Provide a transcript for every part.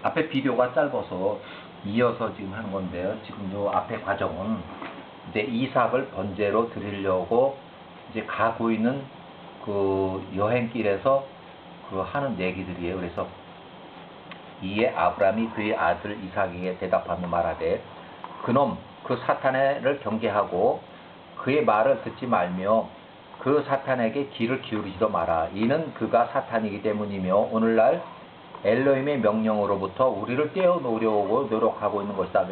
앞에 비디오가 짧아서 이어서 지금 하는 건데요. 지금 요 앞에 과정은 이제 이삭을 번제로 드리려고 이제 가고 있는 그 여행길에서 그 하는 얘기들이에요. 그래서 이에 아브라함이 그의 아들 이삭에게 대답하며 말하되 그놈 그 사탄을 경계하고 그의 말을 듣지 말며 그 사탄에게 귀를 기울이지도 마라. 이는 그가 사탄이기 때문이며 오늘날 엘로힘의 명령으로부터 우리를 떼어놓으려고 노력하고 있는 것이다.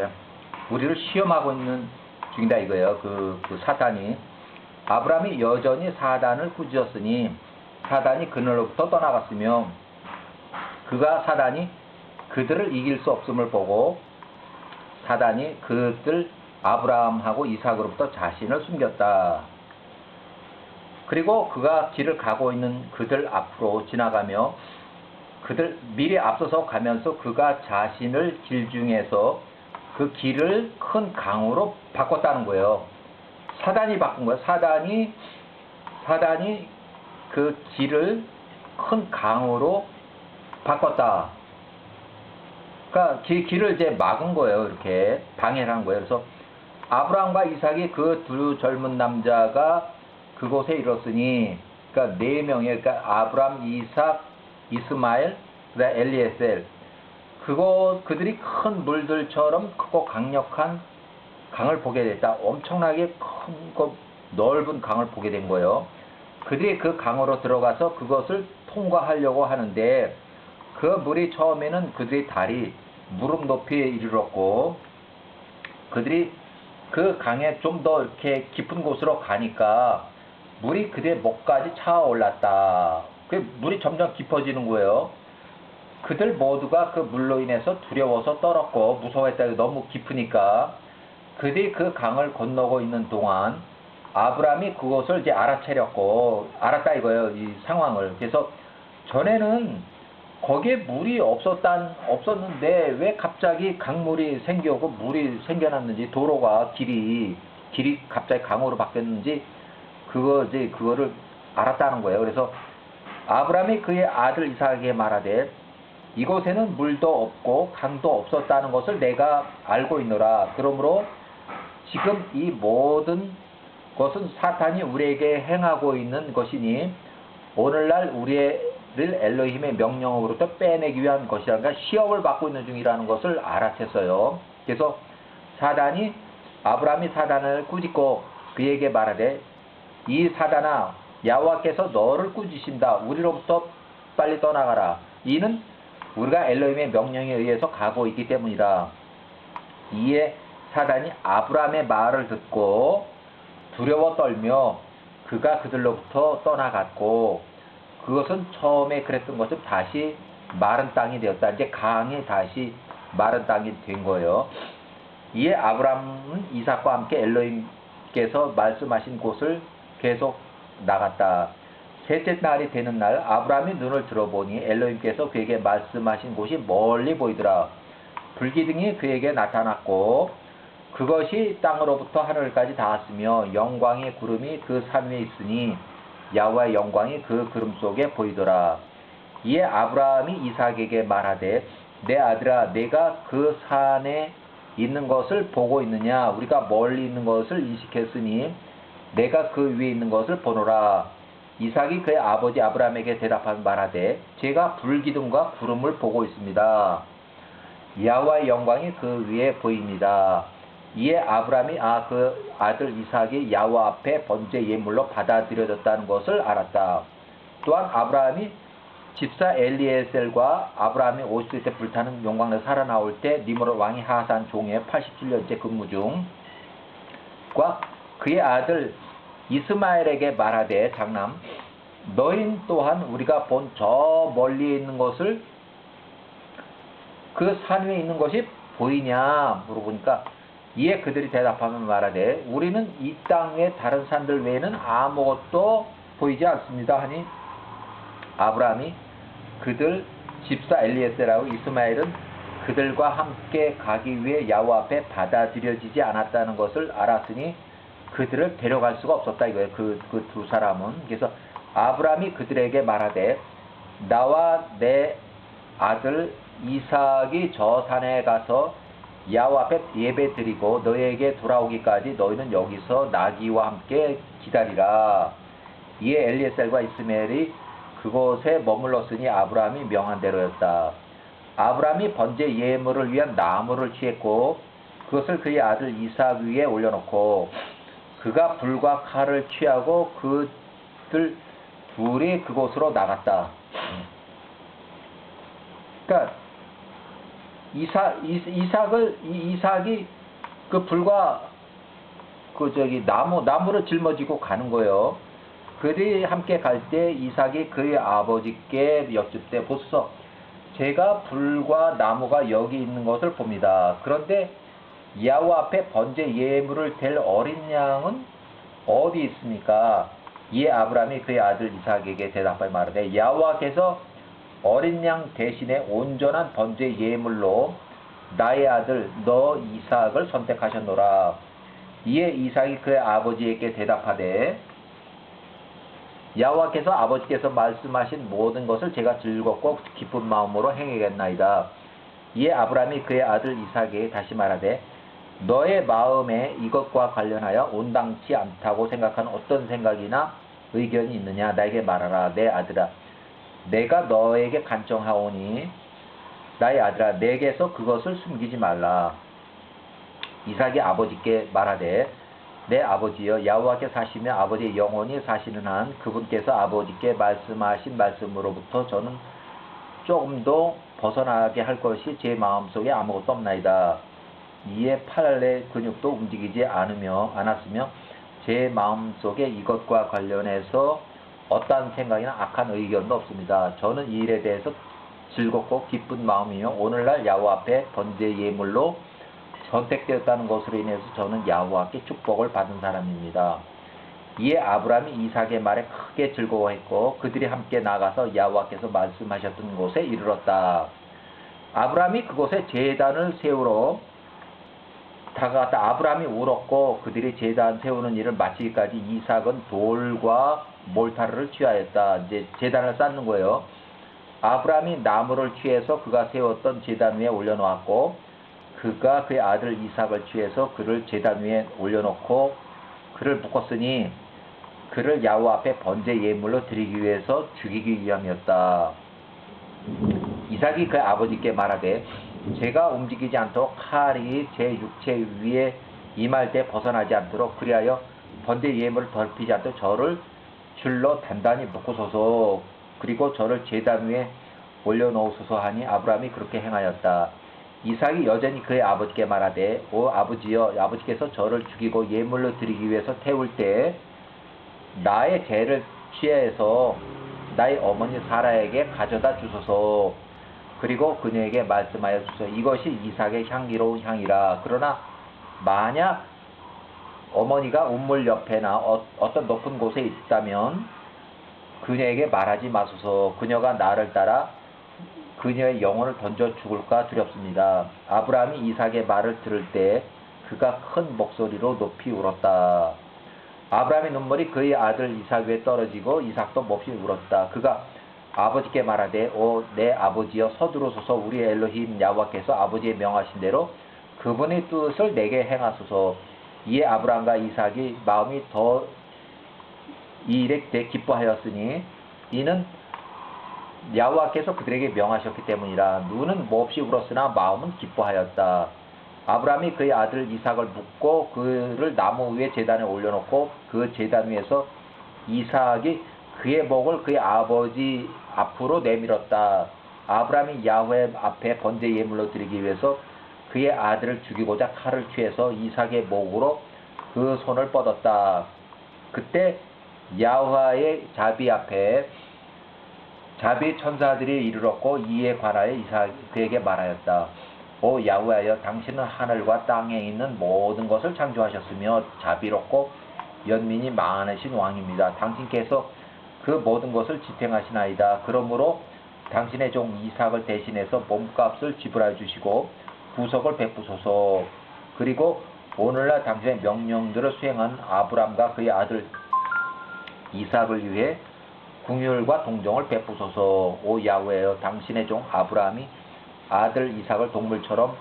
우리를 시험하고 있는 중이다 이거예요. 그 사탄이. 아브라함이 여전히 사단을 꾸짖었으니 사단이 그늘로부터 떠나갔으며 사단이 그들을 이길 수 없음을 보고 사단이 그들 아브라함하고 이삭으로부터 자신을 숨겼다. 그리고 그가 길을 가고 있는 그들 앞으로 지나가며 그들 미리 앞서서 가면서 그가 자신을 길 중에서 그 길을 큰 강으로 바꿨다는 거예요. 사단이 바꾼 거예요. 사단이 그 길을 큰 강으로 바꿨다. 그러니까 길을 이제 막은 거예요. 이렇게 방해를 한 거예요. 그래서 아브라함과 이삭이 그 두 젊은 남자가 그곳에 이르렀으니, 그러니까 네 명의, 그러니까 아브라함, 이삭, 이스마엘, 그다음 엘리에셀, 그들이 큰 물들처럼 크고 강력한 강을 보게 됐다. 엄청나게 큰 넓은 강을 보게 된 거예요. 그들이 그 강으로 들어가서 그것을 통과하려고 하는데 그 물이 처음에는 그들의 다리 무릎 높이에 이르렀고 그들이 그 강에 좀 더 이렇게 깊은 곳으로 가니까 물이 그들의 목까지 차올랐다. 그 물이 점점 깊어지는 거예요. 그들 모두가 그 물로 인해서 두려워서 떨었고 무서워했다. 너무 깊으니까. 그들이 그 강을 건너고 있는 동안 아브라함이 그것을 이제 알았다 이거예요. 이 상황을. 그래서 전에는 거기에 물이 없었는데 왜 갑자기 강물이 생겨고 물이 생겨났는지, 도로가 길이 갑자기 강으로 바뀌었는지 그거를 알았다는 거예요. 그래서 아브라함이 그의 아들 이삭에게 말하되 이곳에는 물도 없고 강도 없었다는 것을 내가 알고 있노라. 그러므로 지금 이 모든 것은 사탄이 우리에게 행하고 있는 것이니 오늘날 우리를 엘로힘의 명령으로부터 빼내기 위한 것이라는 시험을 받고 있는 중이라는 것을 알아챘어요. 그래서 아브라함이 사단을 꾸짖고 그에게 말하되 이 사단아, 여호와께서 너를 꾸짖으신다. 우리로부터 빨리 떠나가라. 이는 우리가 엘로힘의 명령에 의해서 가고 있기 때문이라. 이에 사단이 아브라함의 말을 듣고 두려워 떨며 그가 그들로부터 떠나갔고 그것은 처음에 그랬던 것은 다시 마른 땅이 되었다. 이제 강이 다시 마른 땅이 된 거예요. 이에 아브라함은 이삭과 함께 엘로힘께서 말씀하신 곳을 계속 나갔다. 셋째 날이 되는 날 아브라함이 눈을 들어보니 엘로힘께서 그에게 말씀하신 곳이 멀리 보이더라. 불기둥이 그에게 나타났고 그것이 땅으로부터 하늘까지 닿았으며 영광의 구름이 그 산 위에 있으니 여호와의 영광이 그 구름 속에 보이더라. 이에 아브라함이 이삭에게 말하되 내 아들아, 내가 그 산에 있는 것을 보고 있느냐? 우리가 멀리 있는 것을 인식했으니 내가 그 위에 있는 것을 보노라. 이삭이 그의 아버지 아브라함에게 대답하며 말하되 제가 불기둥과 구름을 보고 있습니다. 여호와의 영광이 그 위에 보입니다. 이에 아브라함이 그 아들 이삭이 여호와 앞에 번제 예물로 받아들여졌다는 것을 알았다. 또한 아브라함이 집사 엘리에셀과 아브라함이 50세 때 불타는 용광로에서 살아나올 때 니므롯 왕이 하산 종에 87년째 근무 중과 그의 아들 이스마엘에게 말하되 장남 너희 또한 우리가 본 저 멀리 있는 것을 그 산 위에 있는 것이 보이냐 물어보니까 이에 그들이 대답하며 말하되 우리는 이 땅의 다른 산들 외에는 아무것도 보이지 않습니다 하니 아브라함이 그들 집사 엘리에셀하고 이스마엘은 그들과 함께 가기 위해 여호와 앞에 받아들여지지 않았다는 것을 알았으니 그들을 데려갈 수가 없었다 이거예요. 그 두 사람은. 그래서 아브라함이 그들에게 말하되 나와 내 아들 이삭이 저 산에 가서 야훼 앞에 예배 드리고 너에게 돌아오기까지 너희는 여기서 나귀와 함께 기다리라. 이에 엘리에셀과 이스마엘이 그곳에 머물렀으니 아브라함이 명한 대로였다. 아브라함이 번제 예물을 위한 나무를 취했고 그것을 그의 아들 이삭 위에 올려놓고 그가 불과 칼을 취하고 그들 둘이 그곳으로 나갔다. 그러니까 이삭이 그 불과 나무를 짊어지고 가는 거예요. 그들이 함께 갈 때 이삭이 그의 아버지께 여쭙되 보소서 제가 불과 나무가 여기 있는 것을 봅니다. 그런데 야훼 앞에 번제 예물을 댈 어린 양은 어디 있습니까? 이에 아브라함이 그의 아들 이삭에게 대답하여 말하되 여호와께서 어린 양 대신에 온전한 번제 예물로 나의 아들 너 이삭을 선택하셨노라. 이에 이삭이 그의 아버지에게 대답하되 여호와께서 아버지께서 말씀하신 모든 것을 제가 즐겁고 기쁜 마음으로 행하겠나이다. 이에 아브라함이 그의 아들 이삭에게 다시 말하되 너의 마음에 이것과 관련하여 온당치 않다고 생각하는 어떤 생각이나 의견이 있느냐 나에게 말하라. 내 아들아 내가 너에게 간청하오니 나의 아들아 내게서 그것을 숨기지 말라. 이삭이 아버지께 말하되 내 아버지여 여호와께 사시며 아버지의 영원히 사시는 한 그분께서 아버지께 말씀하신 말씀으로부터 저는 조금도 벗어나게 할 것이 제 마음속에 아무것도 없나이다. 이에 팔의 근육도 움직이지 않았으며 제 마음속에 이것과 관련해서 어떠한 생각이나 악한 의견도 없습니다. 저는 이 일에 대해서 즐겁고 기쁜 마음이며 오늘날 여호와 앞에 번제 예물로 선택되었다는 것으로 인해서 저는 여호와께 축복을 받은 사람입니다. 이에 아브라함이 이삭의 말에 크게 즐거워했고 그들이 함께 나가서 여호와께서 말씀하셨던 곳에 이르렀다. 아브라함이 그곳에 제단을 세우러 다가갔다. 아브라함이 울었고 그들이 제단 세우는 일을 마치기까지 이삭은 돌과 몰타르를 취하였다. 이제 제단을 쌓는 거예요. 아브라함이 나무를 취해서 그가 세웠던 제단 위에 올려놓았고 그가 그의 아들 이삭을 취해서 그를 제단 위에 올려놓고 그를 묶었으니 그를 여호와 앞에 번제 예물로 드리기 위해서 죽이기 위함이었다. 이삭이 그의 아버지께 말하되 제가 움직이지 않도록 칼이 제 육체 위에 임할 때 벗어나지 않도록 그리하여 번제 예물을 더럽히지 않도록 저를 줄로 단단히 묶으소서. 그리고 저를 제단 위에 올려놓으소서 하니 아브라함이 그렇게 행하였다. 이삭이 여전히 그의 아버지께 말하되 오 아버지여 아버지께서 저를 죽이고 예물로 드리기 위해서 태울 때 나의 죄를 취해서 나의 어머니 사라에게 가져다 주소서. 그리고 그녀에게 말씀하여 주소서. 이것이 이삭의 향기로운 향이라. 그러나 만약 어머니가 운물 옆에나 어떤 높은 곳에 있다면 그녀에게 말하지 마소서. 그녀가 나를 따라 그녀의 영혼을 던져 죽을까 두렵습니다. 아브라함이 이삭의 말을 들을 때 그가 큰 목소리로 높이 울었다. 아브라함의 눈물이 그의 아들 이삭 위에 떨어지고 이삭도 몹시 울었다. 그가 아버지께 말하되 오 내 아버지여 서두르소서. 우리 엘로힘 여호와께서 아버지의 명하신 대로 그분의 뜻을 내게 행하소서. 이에 아브라함과 이삭이 마음이 더 이 일에 대해 기뻐하였으니 이는 여호와께서 그들에게 명하셨기 때문이라. 눈은 몹시 울었으나 마음은 기뻐하였다. 아브라함이 그의 아들 이삭을 묶고 그를 나무 위에 제단에 올려놓고 그 제단 위에서 이삭이 그의 목을 그의 아버지 앞으로 내밀었다. 아브라함이 야훼 앞에 번제 예물로 드리기 위해서 그의 아들을 죽이고자 칼을 취해서 이삭의 목으로 그 손을 뻗었다. 그때 야훼의 자비 앞에 자비 천사들이 이르렀고 이에 관하여 이삭이 그에게 말하였다. 오 야훼여 당신은 하늘과 땅에 있는 모든 것을 창조하셨으며 자비롭고 연민이 많으신 왕입니다. 당신께서 그 모든 것을 지탱하시나이다. 그러므로 당신의 종 이삭을 대신해서 몸값을 지불하여 주시고 구속을 베푸소서. 그리고 오늘날 당신의 명령들을 수행한 아브람과 그의 아들 이삭을 위해 궁휼과 동정을 베푸소서. 오 야훼여 당신의 종 아브라함이 아들 이삭을 동물처럼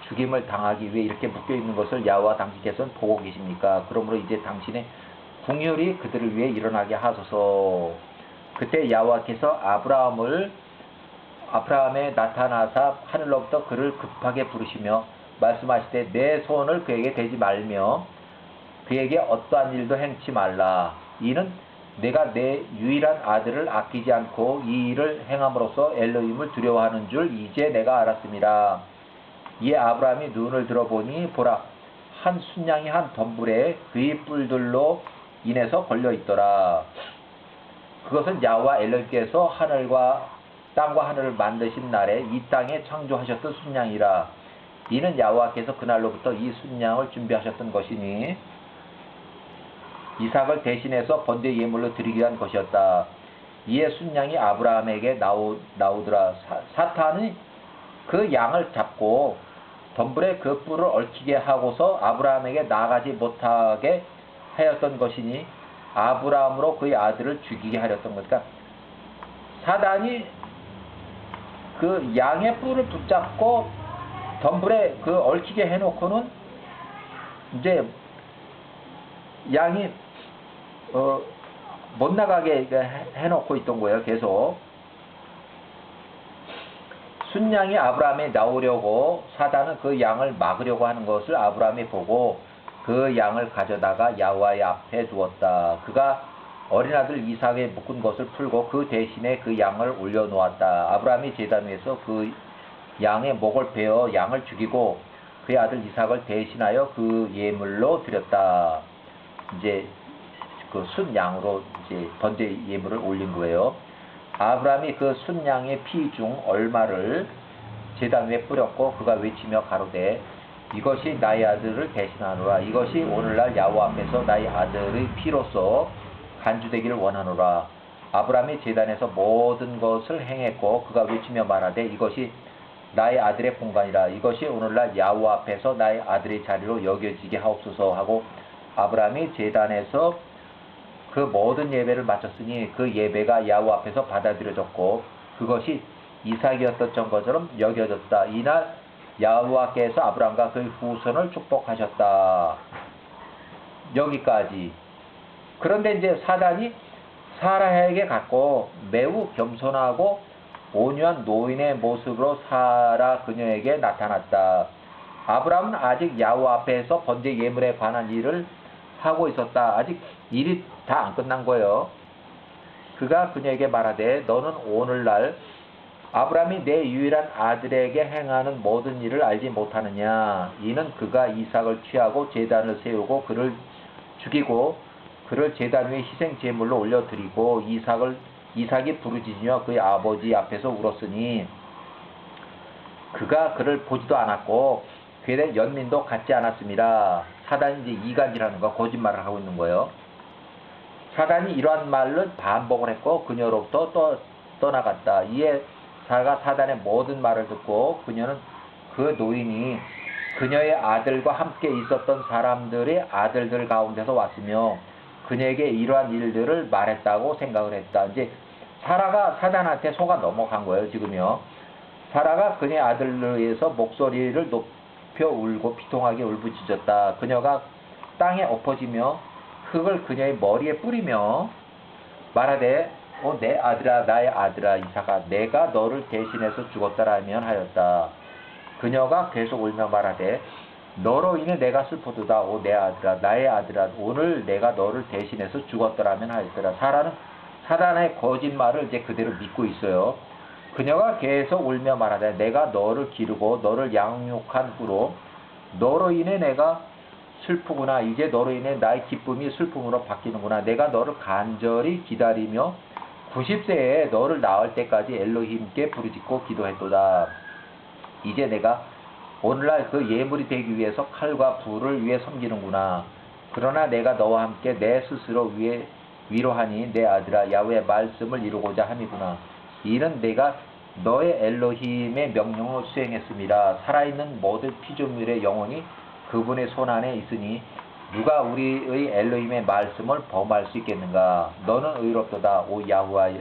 죽임을 당하기 위해 이렇게 묶여 있는 것을 야와 당신께서는 보고 계십니까? 그러므로 이제 당신의 궁율이 그들을 위해 일어나게 하소서. 그때 야와께서 아브라함에 나타나사 하늘로부터 그를 급하게 부르시며 말씀하시되 내 손을 그에게 대지 말며 그에게 어떠한 일도 행치 말라. 이는 내가 내 유일한 아들을 아끼지 않고 이 일을 행함으로써 엘로힘을 두려워하는 줄 이제 내가 알았습니다. 이에 아브라함이 눈을 들어보니 보라, 한 순양이 한 덤불에 그의 뿔들로 인해서 걸려있더라. 그것은 야와 엘로힘께서 땅과 하늘을 만드신 날에 이 땅에 창조하셨던 순양이라. 이는 야와께서 그날로부터 이 순양을 준비하셨던 것이니 이삭을 대신해서 번제 예물로 드리기 위한 것이었다. 이에 순양이 아브라함에게 나오더라. 사탄이 그 양을 잡고 덤불에 그 뿔을 얽히게 하고서 아브라함에게 나아가지 못하게 하였던 것이니 아브라함으로 그의 아들을 죽이게 하였던 것. 그러니까 사단이 그 양의 뿔을 붙잡고 덤불에 그 얽히게 해놓고는 이제 양이 못 나가게 해놓고 있던 거예요. 계속 순양이 아브라함에 나오려고 사단은 그 양을 막으려고 하는 것을 아브라함이 보고 그 양을 가져다가 야훼의 앞에 두었다. 그가 어린 아들 이삭에 묶은 것을 풀고 그 대신에 그 양을 올려놓았다. 아브라함이 제단 위에서 그 양의 목을 베어 양을 죽이고 그의 아들 이삭을 대신하여 그 예물로 드렸다. 이제 그 순양으로 이제 번제 예물을 올린 거예요. 아브라함이 그 순양의 피 중 얼마를 제단 위에 뿌렸고 그가 외치며 가로되 이것이 나의 아들을 대신하노라. 이것이 오늘날 야훼 앞에서 나의 아들의 피로서 간주되기를 원하노라. 아브라함이 제단에서 모든 것을 행했고 그가 외치며 말하되 이것이 나의 아들의 본관이라. 이것이 오늘날 야훼 앞에서 나의 아들의 자리로 여겨지게 하옵소서 하고 아브라함이 제단에서 그 모든 예배를 마쳤으니 그 예배가 야훼 앞에서 받아들여졌고 그것이 이삭이었던 것처럼 여겨졌다. 이날 야훼께서 아브라함과 그의 후손을 축복하셨다. 여기까지. 그런데 이제 사단이 사라에게 갔고 매우 겸손하고 온유한 노인의 모습으로 사라 그녀에게 나타났다. 아브라함은 아직 야훼 앞에서 번제 예물에 관한 일을 하고 있었다. 아직 일이 다 안 끝난 거예요. 그가 그녀에게 말하되 너는 오늘날 아브라함이 내 유일한 아들에게 행하는 모든 일을 알지 못하느냐. 이는 그가 이삭을 취하고 제단을 세우고 그를 죽이고 그를 제단 위에 희생 제물로 올려드리고 이삭이 부르짖으며 그의 아버지 앞에서 울었으니 그가 그를 보지도 않았고 그에 대한 연민도 갖지 않았습니다. 사단이 이제 이간질하는 거, 거짓말을 하고 있는 거예요. 사단이 이러한 말을 반복을 했고 그녀로부터 떠나갔다. 이에 사단의 모든 말을 듣고 그녀는 그 노인이 그녀의 아들과 함께 있었던 사람들의 아들들 가운데서 왔으며 그녀에게 이러한 일들을 말했다고 생각을 했다. 이제 사라가 사단한테 속아 넘어간 거예요. 지금요. 사라가 그녀의 아들을 위해서 목소리를 높여 울고 비통하게 울부짖었다. 그녀가 땅에 엎어지며 흙을 그녀의 머리에 뿌리며 말하되 내 아들아, 나의 아들아 이삭아, 내가 너를 대신해서 죽었다라면 하였다. 그녀가 계속 울며 말하되 너로 인해 내가 슬프도다. 내 아들아, 나의 아들아, 오늘 내가 너를 대신해서 죽었더라면 하였더라. 사라는 사단의 거짓말을 이제 그대로 믿고 있어요. 그녀가 계속 울며 말하되 내가 너를 기르고 너를 양육한 후로 너로 인해 내가 슬프구나. 이제 너로 인해 나의 기쁨이 슬픔으로 바뀌는구나. 내가 너를 간절히 기다리며 90세에 너를 낳을 때까지 엘로힘께 부르짖고 기도했도다. 이제 내가 오늘날 그 예물이 되기 위해서 칼과 불을 위해 섬기는구나. 그러나 내가 너와 함께 내 스스로 위로하니 내 아들아 야훼의 말씀을 이루고자 함이구나. 이는 내가 너의 엘로힘의 명령을 수행했습니다. 살아있는 모든 피조물의 영혼이 그분의 손 안에 있으니 누가 우리의 엘로힘의 말씀을 범할 수 있겠는가. 너는 의롭도다. 오 야훼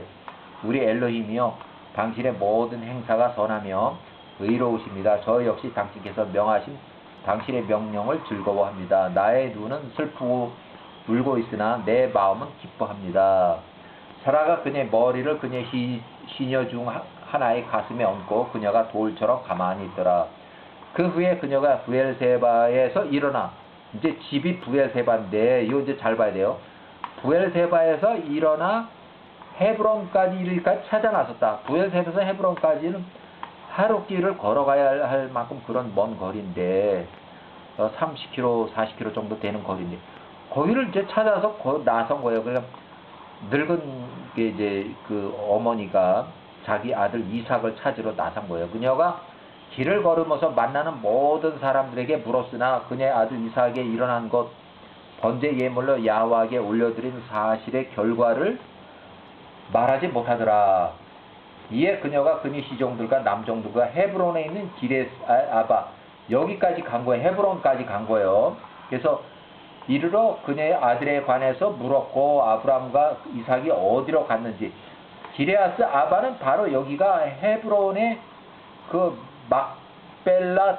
우리 엘로힘이여, 당신의 모든 행사가 선하며 의로우십니다. 저 역시 당신께서 명하신 당신의 명령을 즐거워합니다. 나의 눈은 슬프고 울고 있으나 내 마음은 기뻐합니다. 사라가 그녀의 머리를 그녀의 시녀 중 하나의 가슴에 얹고 그녀가 돌처럼 가만히 있더라. 그 후에 그녀가 부엘세바에서 일어나, 이제 집이 부엘세바인데 이거 이제 잘 봐야 돼요. 부엘세바에서 일어나 헤브론까지 이르기까지 찾아 나섰다. 부엘세바에서 헤브론까지는 하루 길을 걸어가야 할 만큼 그런 먼 거리인데 30km, 40km 정도 되는 거리인데 거기를 이제 찾아서 나선 거예요. 그러니까 늙은 게 이제 그 어머니가 자기 아들 이삭을 찾으러 나선 거예요. 그녀가 길을 걸으면서 만나는 모든 사람들에게 물었으나 그녀의 아들 이삭에게 일어난 것 번제 예물로 야훼에게 올려드린 사실의 결과를 말하지 못하더라. 이에 그녀가 그녀 시종들과 남종들과 헤브론에 있는 기레 아바 여기까지 간 거예요. 헤브론까지 간 거예요. 그래서 이르러 그녀의 아들에 관해서 물었고 아브라함과 이삭이 어디로 갔는지. 기레아스 아바는 바로 여기가 헤브론의 그 막벨라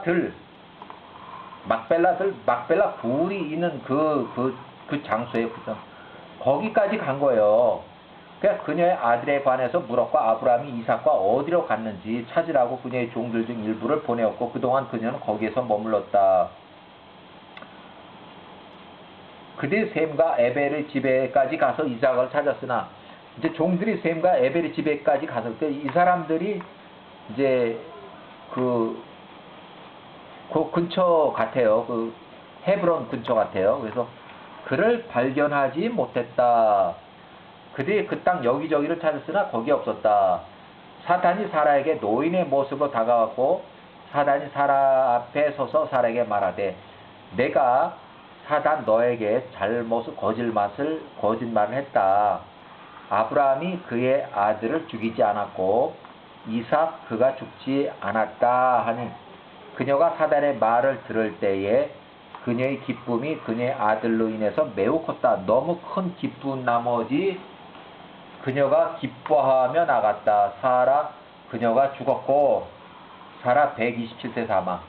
굴이 있는 그 장소예요. 그죠? 거기까지 간 거예요. 그러니까 그녀의 아들에 관해서 물었고 아브라함이 이삭과 어디로 갔는지 찾으라고 그녀의 종들 중 일부를 보내었고 그동안 그녀는 거기에서 머물렀다. 그들이 셈과 에벨의 집에까지 가서 이삭을 찾았으나 이제 종들이 셈과 에벨의 집에까지 갔을 때 이 사람들이 이제 그 근처 같아요. 그 헤브론 근처 같아요. 그래서 그를 발견하지 못했다. 그들이 그 땅 여기저기를 찾았으나 거기 없었다. 사탄이 사라에게 노인의 모습으로 다가왔고 사탄이 사라 앞에 서서 사라에게 말하되 내가 사단 너에게 거짓말을 했다. 아브라함이 그의 아들을 죽이지 않았고 이삭 그가 죽지 않았다 하니 그녀가 사단의 말을 들을 때에 그녀의 기쁨이 그녀의 아들로 인해서 매우 컸다. 너무 큰 기쁨 나머지 그녀가 기뻐하며 나갔다. 사라 그녀가 죽었고 사라 127세 사망.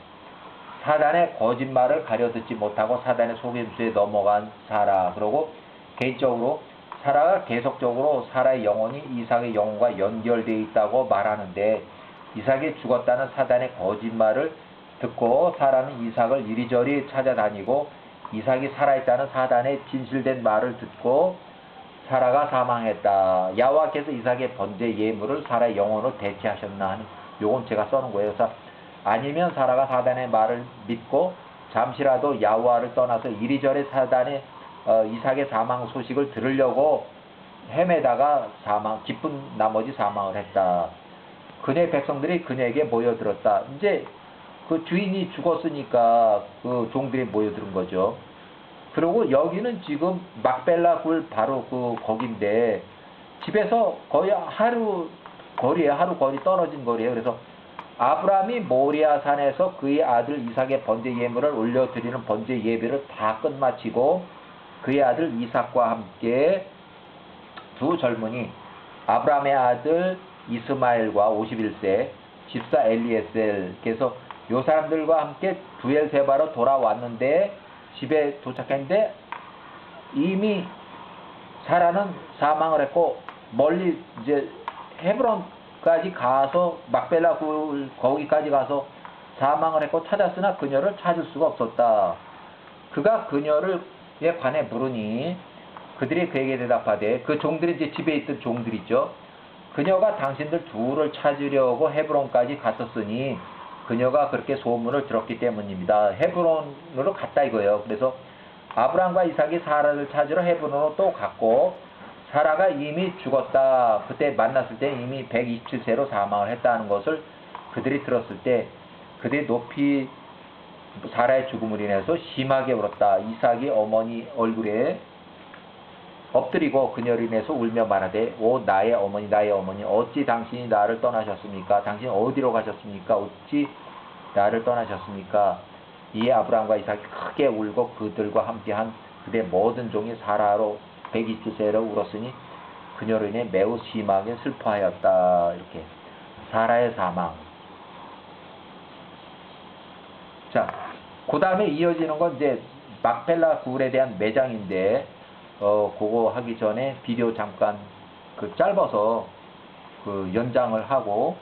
사단의 거짓말을 가려듣지 못하고 사단의 속임수에 넘어간 사라. 그리고 개인적으로 사라가 계속적으로 사라의 영혼이 이삭의 영혼과 연결되어 있다고 말하는데 이삭이 죽었다는 사단의 거짓말을 듣고 사라는 이삭을 이리저리 찾아다니고 이삭이 살아있다는 사단의 진실된 말을 듣고 사라가 사망했다. 야훼께서 이삭의 번제 예물을 사라의 영혼으로 대체하셨나 하니 요건 제가 써놓은 거예요. 그래서 아니면 사라가 사단의 말을 믿고 잠시라도 야훼를 떠나서 이리저리 사단의 이삭의 사망 소식을 들으려고 헤매다가 기쁜 나머지 사망을 했다. 그녀의 백성들이 그녀에게 모여들었다. 이제 그 주인이 죽었으니까 그 종들이 모여드는 거죠. 그리고 여기는 지금 막벨라 굴 바로 거긴데 집에서 거의 하루 거리 떨어진 거리에요. 그래서 아브라함이 모리아 산에서 그의 아들 이삭의 번제 예물을 올려드리는 번제 예배를 다 끝마치고 그의 아들 이삭과 함께 두 젊은이 아브라함의 아들 이스마엘과 51세 집사 엘리에셀께서 요 사람들과 함께 부엘세바로 돌아왔는데 집에 도착했는데 이미 사라는 사망을 했고 멀리 이제 헤브론까지 가서 막벨라 굴 거기까지 가서 사망을 했고 찾았으나 그녀를 찾을 수가 없었다. 그가 그녀를 관해 물으니 그들이 그에게 대답하되 그 종들이 이제 집에 있던 종들 있죠. 그녀가 당신들 둘을 찾으려고 헤브론까지 갔었으니 그녀가 그렇게 소문을 들었기 때문입니다. 헤브론으로 갔다 이거예요. 그래서 아브라함과 이삭이 사라를 찾으러 헤브론으로 또 갔고 사라가 이미 죽었다. 그때 만났을 때 이미 127세로 사망을 했다는 것을 그들이 들었을 때 그들이 높이 사라의 죽음을 인해서 심하게 울었다. 이삭이 어머니 얼굴에 엎드리고 그녀를 인해서 울며 말하되 오 나의 어머니 어찌 당신이 나를 떠나셨습니까? 당신이 어디로 가셨습니까? 어찌 나를 떠나셨습니까? 이에 아브라함과 이삭이 크게 울고 그들과 함께한 그들의 모든 종이 사라로 127세로 울었으니 그녀로 인해 매우 심하게 슬퍼하였다. 이렇게 사라의 사망. 그 다음에 이어지는 건 이제 막펠라 굴에 대한 매장인데, 그거 하기 전에 비디오 잠깐 짧아서 연장을 하고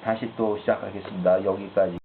다시 또 시작하겠습니다. 여기까지.